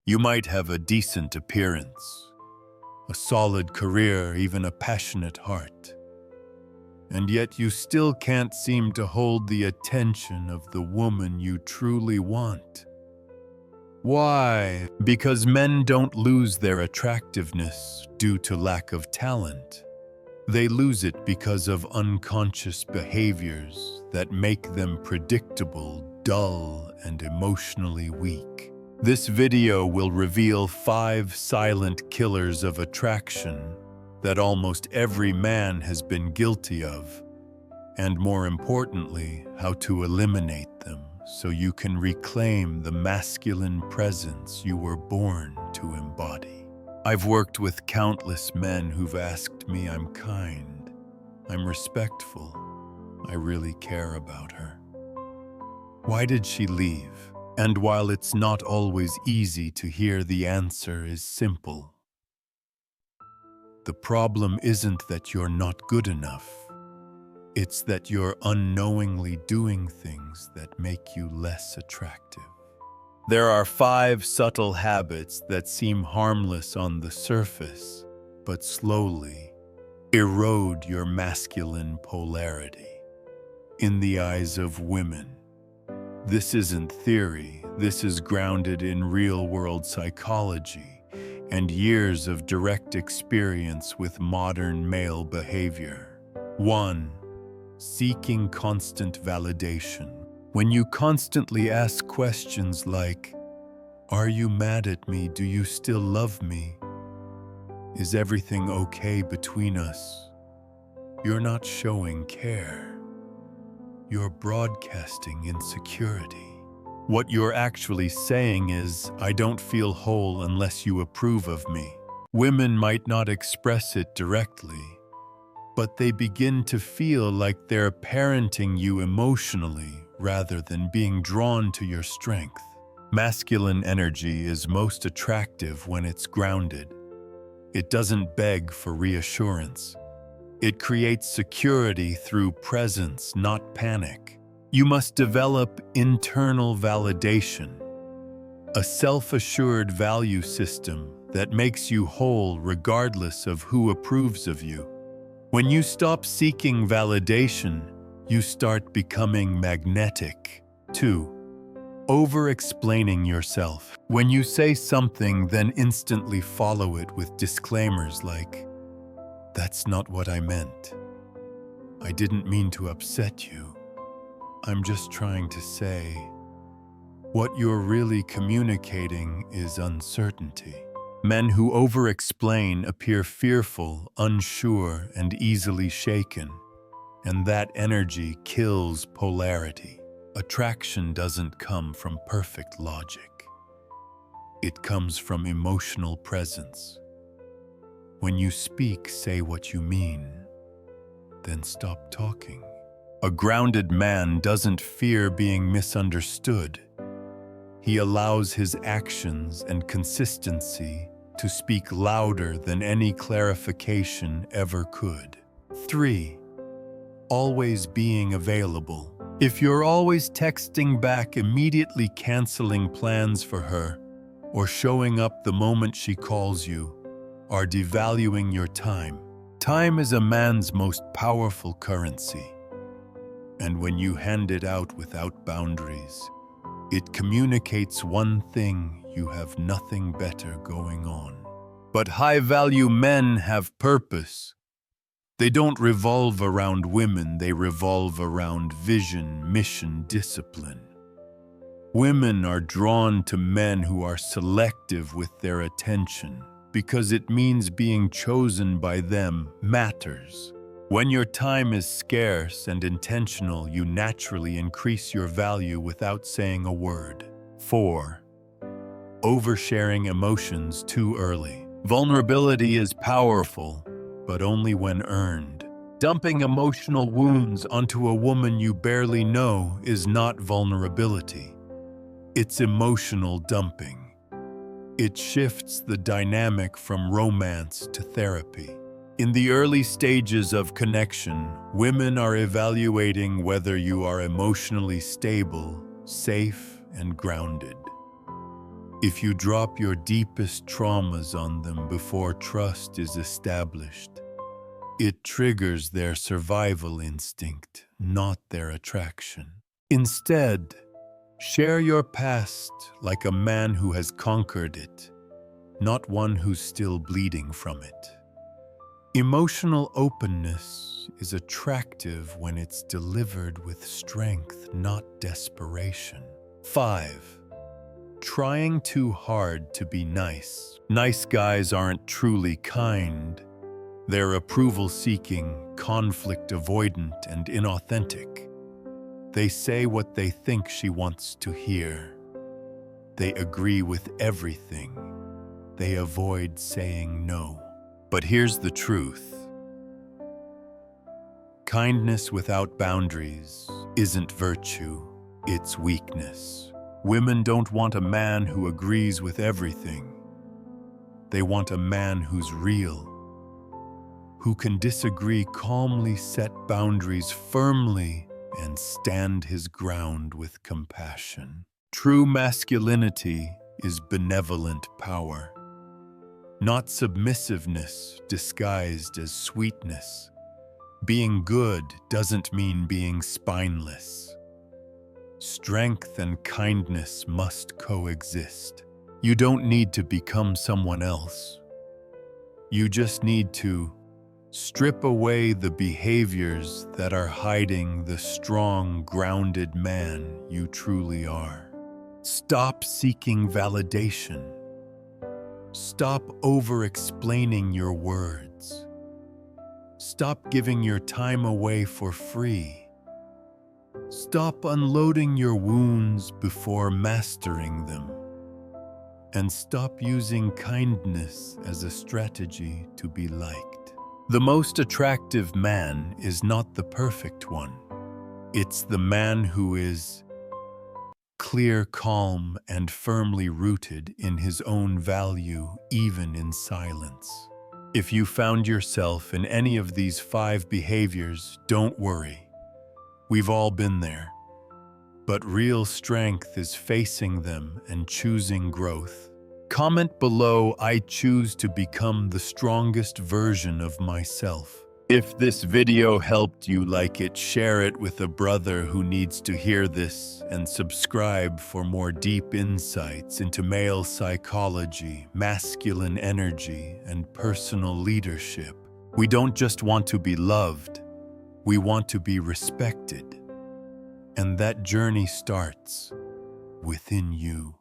You might have a decent appearance, a solid career, even a passionate heart. And yet you still can't seem to hold the attention of the woman you truly want. Why? Because men don't lose their attractiveness due to lack of talent. They lose it because of unconscious behaviors that make them predictable, dull, and emotionally weak. This video will reveal 5 silent killers of attraction that almost every man has been guilty of, and more importantly, how to eliminate them so you can reclaim the masculine presence you were born to embody. I've worked with countless men who've asked me, I'm kind, I'm respectful, I really care about her. Why did she leave? And while it's not always easy to hear, the answer is simple. The problem isn't that you're not good enough. It's that you're unknowingly doing things that make you less attractive. There are 5 subtle habits that seem harmless on the surface, but slowly erode your masculine polarity in the eyes of women. This isn't theory, this is grounded in real-world psychology and years of direct experience with modern male behavior. 1. Seeking constant validation. When you constantly ask questions like, "Are you mad at me? Do you still love me? Is everything okay between us?" You're not showing care. You're broadcasting insecurity. What you're actually saying is, "I don't feel whole unless you approve of me." Women might not express it directly, but they begin to feel like they're parenting you emotionally rather than being drawn to your strength. Masculine energy is most attractive when it's grounded. It doesn't beg for reassurance. It creates security through presence, not panic. You must develop internal validation, a self-assured value system that makes you whole regardless of who approves of you. When you stop seeking validation, you start becoming magnetic. 2. Over-explaining yourself. When you say something, then instantly follow it with disclaimers like, "That's not what I meant. I didn't mean to upset you. I'm just trying to say." What you're really communicating is uncertainty. Men who over-explain appear fearful, unsure, and easily shaken, and that energy kills polarity. Attraction doesn't come from perfect logic. It comes from emotional presence. When you speak, say what you mean, then stop talking. A grounded man doesn't fear being misunderstood. He allows his actions and consistency to speak louder than any clarification ever could. 3. Always being available. If you're always texting back, immediately canceling plans for her, or showing up the moment she calls you, are devaluing your time. Time is a man's most powerful currency. And when you hand it out without boundaries, it communicates one thing: you have nothing better going on. But high-value men have purpose. They don't revolve around women, they revolve around vision, mission, discipline. Women are drawn to men who are selective with their attention, because it means being chosen by them matters. When your time is scarce and intentional, you naturally increase your value without saying a word. 4. Oversharing emotions too early. Vulnerability is powerful, but only when earned. Dumping emotional wounds onto a woman you barely know is not vulnerability. It's emotional dumping. It shifts the dynamic from romance to therapy. In the early stages of connection, women are evaluating whether you are emotionally stable, safe, and grounded. If you drop your deepest traumas on them before trust is established, it triggers their survival instinct, not their attraction. Instead, share your past like a man who has conquered it, not one who's still bleeding from it. Emotional openness is attractive when it's delivered with strength, not desperation. 5. Trying too hard to be nice. Nice guys aren't truly kind. They're approval-seeking, conflict-avoidant, and inauthentic. They say what they think she wants to hear. They agree with everything. They avoid saying no. But here's the truth. Kindness without boundaries isn't virtue, it's weakness. Women don't want a man who agrees with everything. They want a man who's real, who can disagree calmly, set boundaries firmly, and stand his ground with compassion. True masculinity is benevolent power, not submissiveness disguised as sweetness. Being good doesn't mean being spineless. Strength and kindness must coexist. You don't need to become someone else. You just need to strip away the behaviors that are hiding the strong, grounded man you truly are. Stop seeking validation. Stop over-explaining your words. Stop giving your time away for free. Stop unloading your wounds before mastering them. And stop using kindness as a strategy to be liked. The most attractive man is not the perfect one. It's the man who is clear, calm, and firmly rooted in his own value, even in silence. If you found yourself in any of these 5 behaviors, don't worry. We've all been there. But real strength is facing them and choosing growth. Comment below, I choose to become the strongest version of myself. If this video helped you like it, share it with a brother who needs to hear this, and subscribe for more deep insights into male psychology, masculine energy, and personal leadership. We don't just want to be loved, we want to be respected. And that journey starts within you.